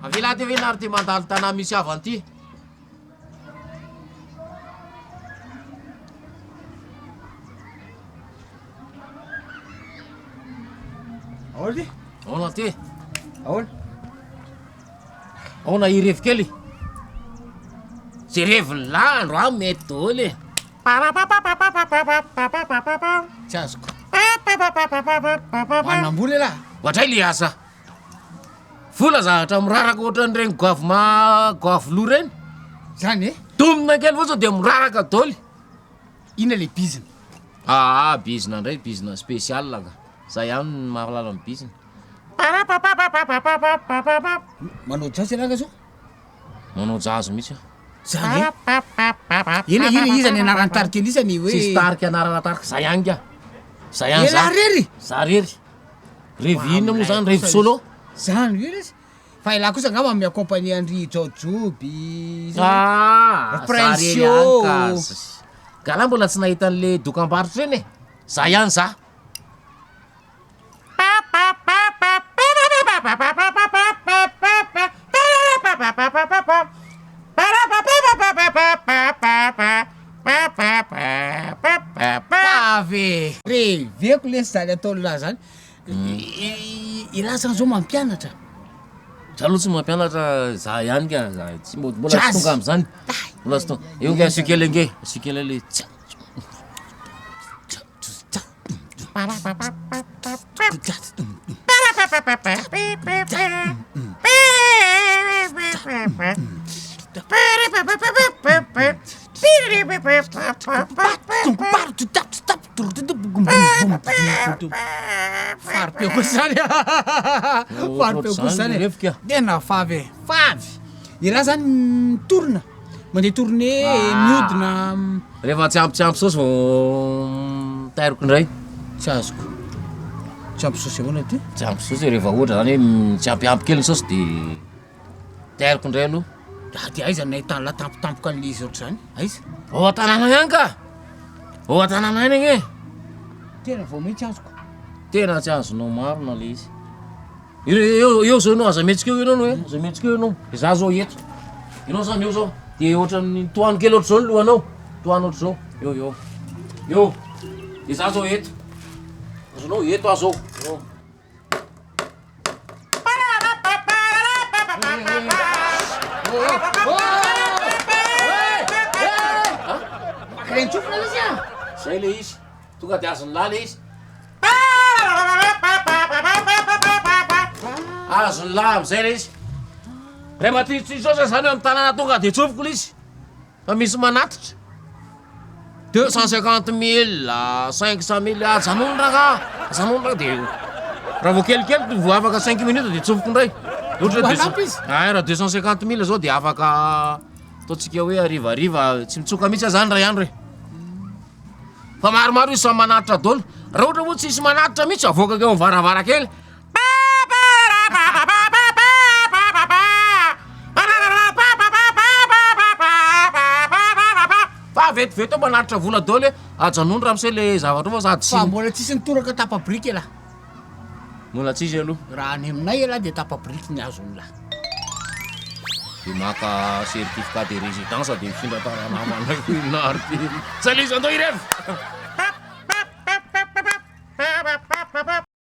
Avila ty venary ty mandalo tanà misy avany ty. Ahoana? Ahoana ty? Ahoana? Ahoana irevo kely? Tsy revony landro a mety dôly. Tsy azoko. Manambola lahy. Ohatray le asa. Vola zavatra miraraka ohatran'ireny goavy loha reny. Zany e? Domina kely fotsiny dia miraraka dôly. Ina le bizina? Bizina ndray, bizina spécial ka. Zay ihany ny mahalala amin'ny bizina. Manao jazz raha ka zao? Manao jazz mihitsy. Zany e? Ina izany anarany tarika elisany hoe... Sisy tarika anarana tarika, zay ihany ka. Zay ihany Ela rery? Za rery. Revina moa zany, revi solo. Zany io izy. Fa ilahy kosa angamba miaccompagner Andry Jojoby. Presio. Gala mbola tsy nahita an'le dokam-barotra reny e. Za ihany za. Pave reveko le zany ataon'lahy zany. Ilasana zao mampianatra. Za aloha tsy mampianatra, za ihany ka, za tsy mbola tsy tonga am'zany. Mbola tsy tonga. Eo nge asikely nge, asikely le Faripeko zany. Faripeko zany. Tena favy. Favy. I raha zany mitorona. Mandeha tourné, miodina. Rehefa tsy ampy saosy vao tairiko indray. Tsy azoko. Tsy ampy saosy ahoana ty? Tsy ampy saosy rehefa ohatra zany hoe tsy ampiampy kely ny saosy de tairiko indray aloha. Ty aiza nahitany la tampotampoka an'le izy ohatr'izany? Aiza? Ao an-tanàna ihany ka. Ao an-tanàna ihany gne. Tena vao mihitsy azoko. Tena tsy azonao maro na le izy. Eo zao ianao, aza mihetsika eo ianao no e. Aza mihetsika eo ianao. De za zao eto. Ianao zany eo zao. De ohatran'ny tohano kely ohatr' zao ny lohanao. Tohano ohatr' zao. Eo. Eo. De za zao eto. Azonao eto aho zao. Makrentsofoka izy a. Zay le izy. Tonga de azony lahy le izy. Azony lahy am'zay le izy. Rehefa ty saosy zany eo amin'ny tanàna tonga de tsofoko le izy. Fa misy manatitra. 250 000, 500 000, ajanony raha ka de raha vao kelikely vao afaka 5 minutes de tsofoko indray. Raha 250 000 zao de afaka ataontsika hoe arivariva, tsy mitsoka mihitsy zany raha ihany re. Fa maromaro izy samy manatitra daholo. Raha ohatra moa tsisy manatitra mihitsy avoaka keo amin'ny varavarakely. Fa vetivety ao manatitra vola daholo ajanony raha misy le zavatra fa sady Fa mbola tsisy nitoraka tapa-briky lahy. mbola tsisy aloha. Raha any aminay lahy de tapa-briky ny azony lahy. De maka certificat de résidence de mifindra tara namana inarty. Zay le izy andao irevo.